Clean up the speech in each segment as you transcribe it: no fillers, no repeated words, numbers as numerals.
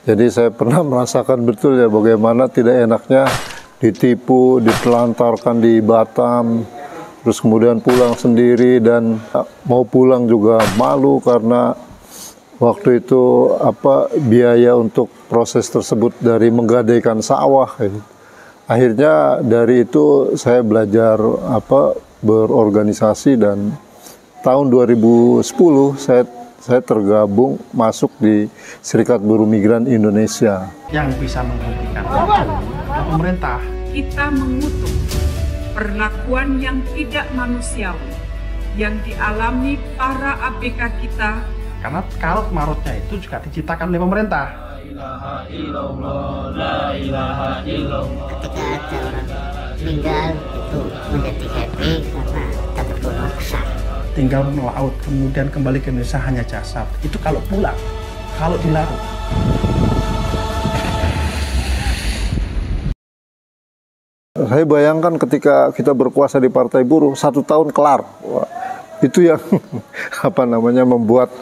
Jadi saya pernah merasakan betul ya bagaimana tidak enaknya ditipu, ditelantarkan di Batam, terus kemudian pulang sendiri dan mau pulang juga malu karena waktu itu biaya untuk proses tersebut dari menggadaikan sawah. Akhirnya dari itu saya belajar berorganisasi dan tahun 2010 saya tergabung masuk di Serikat Buruh Migran Indonesia. Yang bisa menghentikan itu pemerintah. Kita mengutuk perlakuan yang tidak manusiawi yang dialami para ABK kita. Karena karut marutnya itu juga diciptakan oleh pemerintah. Ketika ada orang meninggal itu menjadi happy karena dapat donor besar. Tinggal melaut, kemudian kembali ke Indonesia hanya jasad. Itu kalau pulang, kalau dilarut. Saya bayangkan ketika kita berkuasa di Partai Buruh, 1 tahun kelar. Wah, itu yang membuat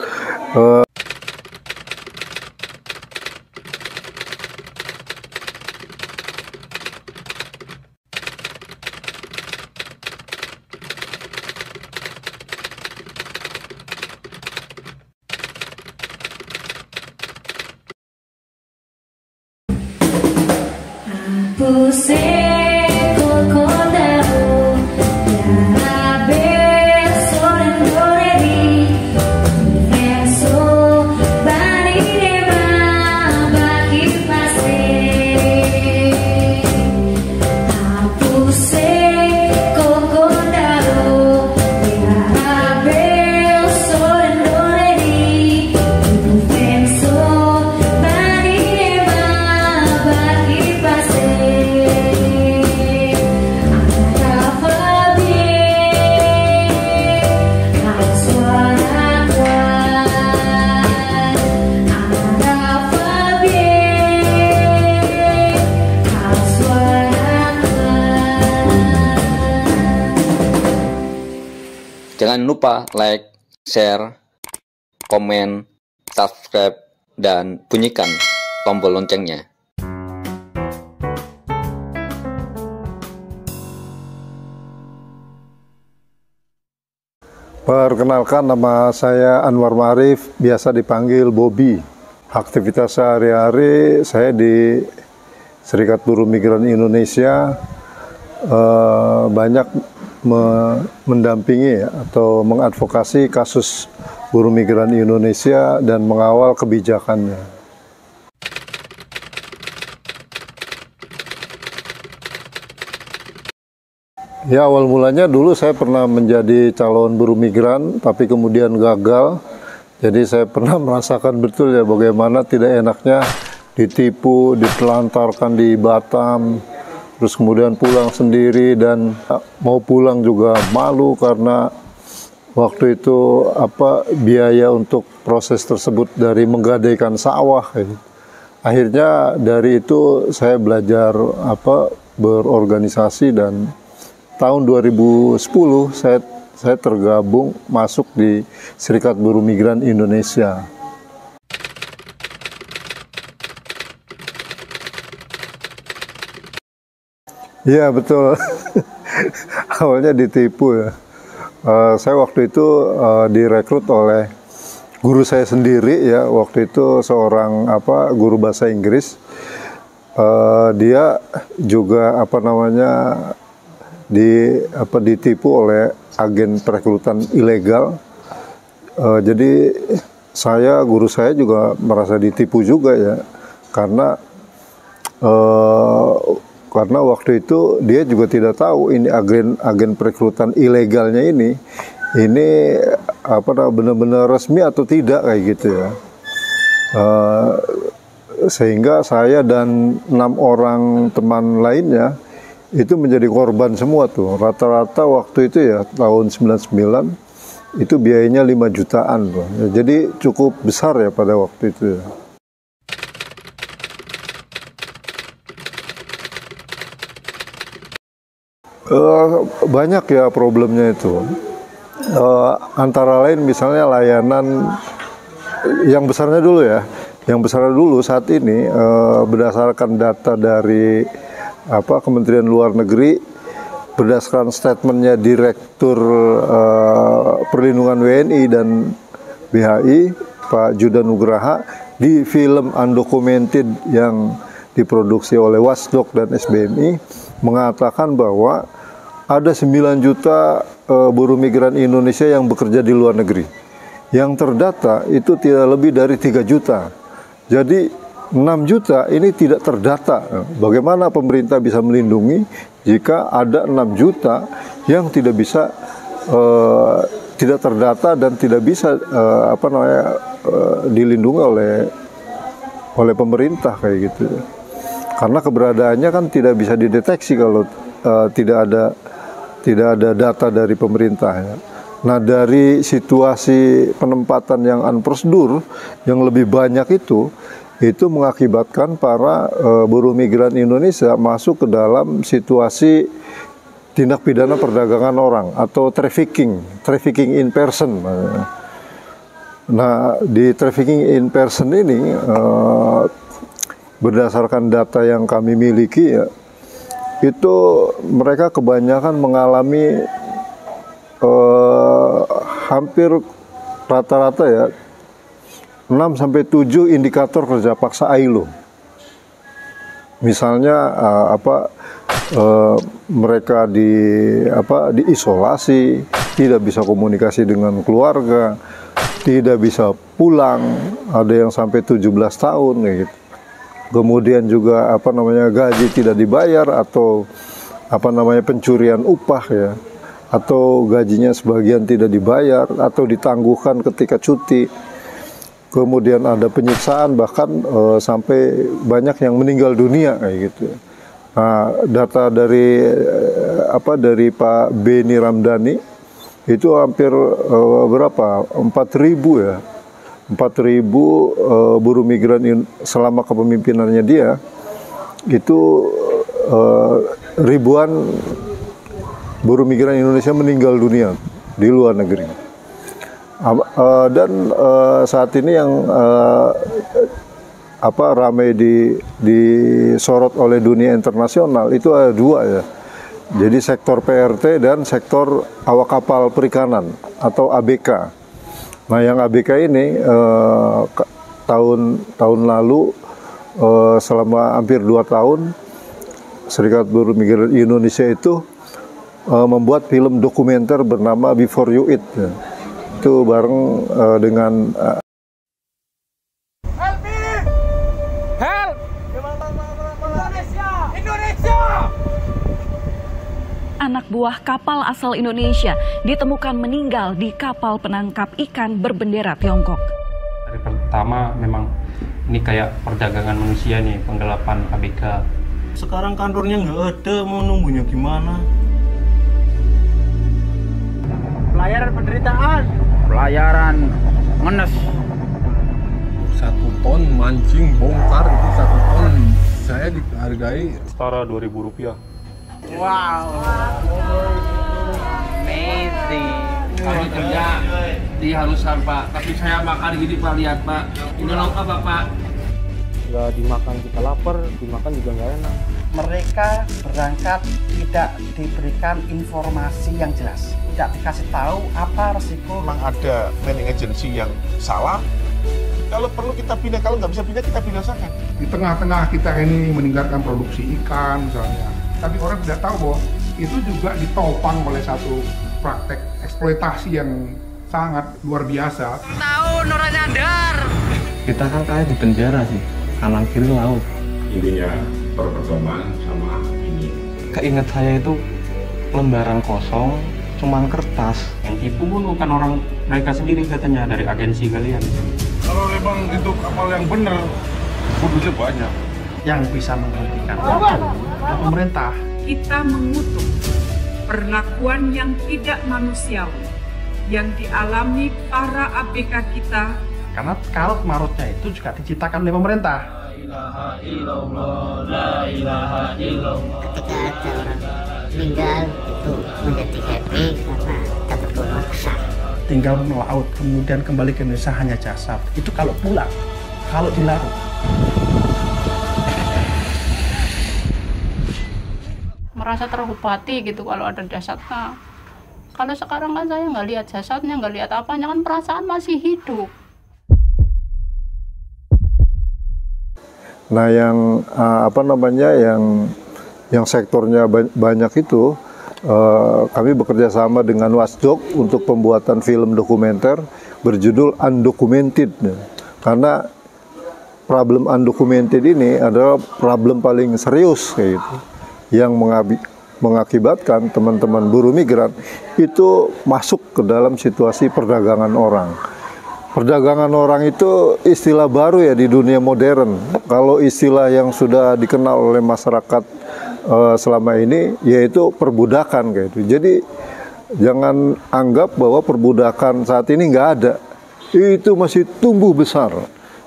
Jangan lupa like, share, komen, subscribe, dan bunyikan tombol loncengnya. Perkenalkan, nama saya Anwar Ma'arif, biasa dipanggil Bobby. Aktivitas sehari-hari saya di Serikat Buruh Migran Indonesia banyak mendampingi atau mengadvokasi kasus buruh migran Indonesia dan mengawal kebijakannya. Ya, awal mulanya dulu saya pernah menjadi calon buruh migran, tapi kemudian gagal. Jadi saya pernah merasakan betul ya bagaimana tidak enaknya ditipu, ditelantarkan di Batam, terus kemudian pulang sendiri dan mau pulang juga malu karena waktu itu biaya untuk proses tersebut dari menggadaikan sawah. Akhirnya dari itu saya belajar berorganisasi dan tahun 2010 saya tergabung masuk di Serikat Buruh Migran Indonesia. Iya, betul. Awalnya ditipu ya. Saya waktu itu direkrut oleh guru saya sendiri ya. Waktu itu seorang guru bahasa Inggris. Dia juga ditipu oleh agen perekrutan ilegal. Jadi guru saya juga merasa ditipu juga ya. Karena waktu itu dia juga tidak tahu ini agen perekrutan ilegalnya ini benar-benar resmi atau tidak kayak gitu ya. Sehingga saya dan 6 orang teman lainnya itu menjadi korban semua tuh. Rata-rata waktu itu ya tahun 99 itu biayanya 5 jutaan tuh. Jadi cukup besar ya pada waktu itu ya. Banyak ya problemnya itu. Antara lain misalnya layanan yang besarnya dulu ya. Yang besar dulu saat ini berdasarkan data dari Kementerian Luar Negeri, berdasarkan statementnya Direktur Perlindungan WNI dan BHI Pak Judan Nugraha di film Undocumented yang diproduksi oleh Watchdog dan SBMI mengatakan bahwa ada 9 juta buruh migran Indonesia yang bekerja di luar negeri. Yang terdata itu tidak lebih dari 3 juta. Jadi 6 juta ini tidak terdata. Bagaimana pemerintah bisa melindungi jika ada 6 juta yang tidak bisa tidak terdata dan tidak bisa dilindungi oleh pemerintah kayak gitu. Karena keberadaannya kan tidak bisa dideteksi kalau tidak ada data dari pemerintah ya. Nah, dari situasi penempatan yang unprosedur yang lebih banyak itu mengakibatkan para buruh migran Indonesia masuk ke dalam situasi tindak pidana perdagangan orang atau trafficking in person. Nah, di trafficking in person ini berdasarkan data yang kami miliki ya, itu mereka kebanyakan mengalami hampir rata-rata ya 6-7 indikator kerja paksa ILO. Misalnya mereka diisolasi, tidak bisa komunikasi dengan keluarga, tidak bisa pulang, ada yang sampai 17 tahun gitu. Kemudian juga gaji tidak dibayar atau pencurian upah ya, atau gajinya sebagian tidak dibayar atau ditangguhkan ketika cuti. Kemudian ada penyiksaan, bahkan sampai banyak yang meninggal dunia kayak gitu. Nah, data dari Pak Beni Ramdhani itu hampir 4.000 ya. 4.000 buruh migran selama kepemimpinannya dia, itu ribuan buruh migran Indonesia meninggal dunia di luar negeri. Dan saat ini yang ramai disorot oleh dunia internasional itu ada 2 ya. Jadi sektor PRT dan sektor awak kapal perikanan atau ABK. Nah, yang ABK ini tahun lalu selama hampir 2 tahun Serikat Buruh Migran Indonesia itu membuat film dokumenter bernama Before You Eat. Itu bareng dengan anak buah kapal asal Indonesia ditemukan meninggal di kapal penangkap ikan berbendera Tiongkok. Dari pertama memang ini kayak perdagangan manusia nih, penggelapan ABK. Sekarang kantornya nggak ada, mau nunggunya gimana? Pelayaran penderitaan. Pelayaran ngenes. 1 ton mancing bongkar itu 1 ton saya dihargai Setara Rp2.000. Wow. Amazing. Kami kerja di Harusan Pak, tapi saya makan gini Pak, lihat Pak. Ini lauk apa Pak? Nggak dimakan kita lapar, dimakan juga nggak enak. Mereka berangkat tidak diberikan informasi yang jelas, tidak dikasih tahu apa resiko. memang ada manning agency yang salah. Kalau perlu kita pindah, kalau nggak bisa pindah kita binasakan. Di tengah-tengah kita ini meningkatkan produksi ikan misalnya, tapi orang tidak tahu bahwa itu juga ditopang oleh satu praktek eksploitasi yang sangat luar biasa. Tahu Nora nyadar. Kita kan kayak di penjara sih, kanan kiri laut. Intinya percobaan sama ini. Keinget saya itu lembaran kosong, cuman kertas. Yang tipu pun bukan orang mereka sendiri katanya, dari agensi kalian. Kalau memang itu kapal yang benar, butuhnya banyak. Yang bisa menghentikan pemerintah. Kita mengutuk perlakuan yang tidak manusiawi yang dialami para ABK kita. Karena karut marutnya itu juga diciptakan oleh pemerintah. Ketika ada orang meninggal itu menjadi happy karena dapat keluar besar. Tinggal melaut, kemudian kembali ke Indonesia hanya jasad. Itu kalau pulang. kalau dilarut. Merasa terobati gitu kalau ada jasadnya. Kalau sekarang kan saya nggak lihat jasadnya, nggak lihat apanya, kan perasaan masih hidup. Nah, yang yang sektornya banyak itu, kami bekerja sama dengan Watchdog untuk pembuatan film dokumenter berjudul Undocumented. Karena problem undocumented ini adalah problem paling serius kayak gitu, yang mengakibatkan teman-teman buruh migran itu masuk ke dalam situasi perdagangan orang. Perdagangan orang itu istilah baru ya di dunia modern. Kalau istilah yang sudah dikenal oleh masyarakat selama ini yaitu perbudakan kayak itu. Jadi jangan anggap bahwa perbudakan saat ini nggak ada. Itu masih tumbuh besar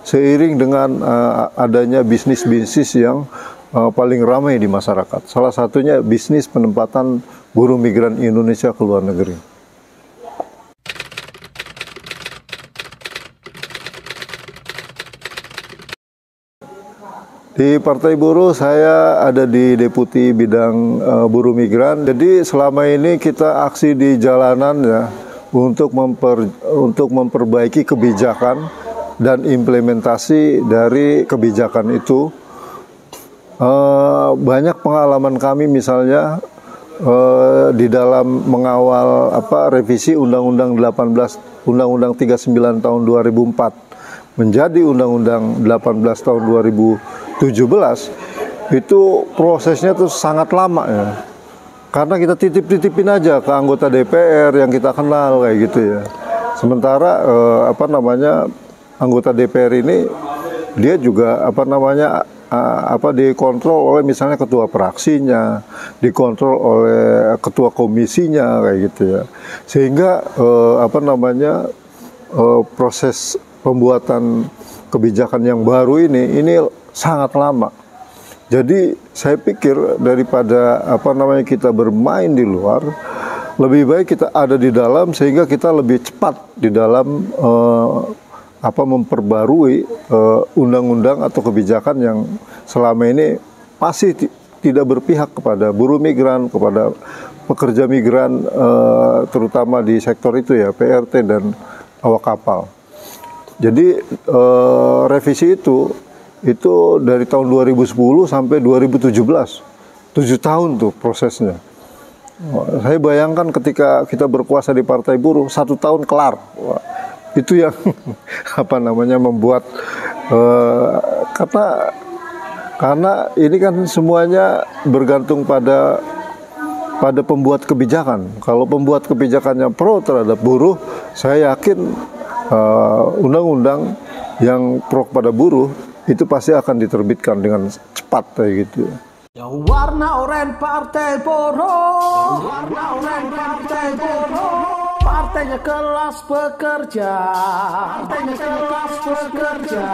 seiring dengan adanya bisnis-bisnis yang paling ramai di masyarakat. Salah satunya bisnis penempatan buruh migran Indonesia ke luar negeri. Di Partai Buruh saya ada di Deputi Bidang Buruh Migran. Jadi selama ini kita aksi di jalanan ya untuk memperbaiki kebijakan dan implementasi dari kebijakan itu. Banyak pengalaman kami misalnya di dalam mengawal revisi Undang-Undang 39 tahun 2004 menjadi Undang-Undang 18 tahun 2017, itu prosesnya tuh sangat lama ya. Karena kita titip-titipin aja ke anggota DPR yang kita kenal kayak gitu ya. Sementara anggota DPR ini dia juga dikontrol oleh misalnya ketua fraksinya, dikontrol oleh ketua komisinya kayak gitu ya. Sehingga proses pembuatan kebijakan yang baru ini sangat lama. Jadi saya pikir daripada kita bermain di luar, lebih baik kita ada di dalam sehingga kita lebih cepat di dalam memperbarui undang-undang atau kebijakan yang selama ini pasti tidak berpihak kepada buruh migran, kepada pekerja migran, terutama di sektor itu ya, PRT dan awak kapal. Jadi revisi itu dari tahun 2010 sampai 2017, 7 tahun tuh prosesnya. Saya bayangkan ketika kita berkuasa di Partai Buruh, 1 tahun kelar. Wah, itu yang membuat karena ini kan semuanya bergantung pada pembuat kebijakan. Kalau pembuat kebijakannya pro terhadap buruh, saya yakin undang-undang yang pro kepada buruh itu pasti akan diterbitkan dengan cepat kayak gitu. Yang warna oranye Partai Buruh, warna oranye Partai Buruh. Partainya kelas pekerja, partainya kelas pekerja.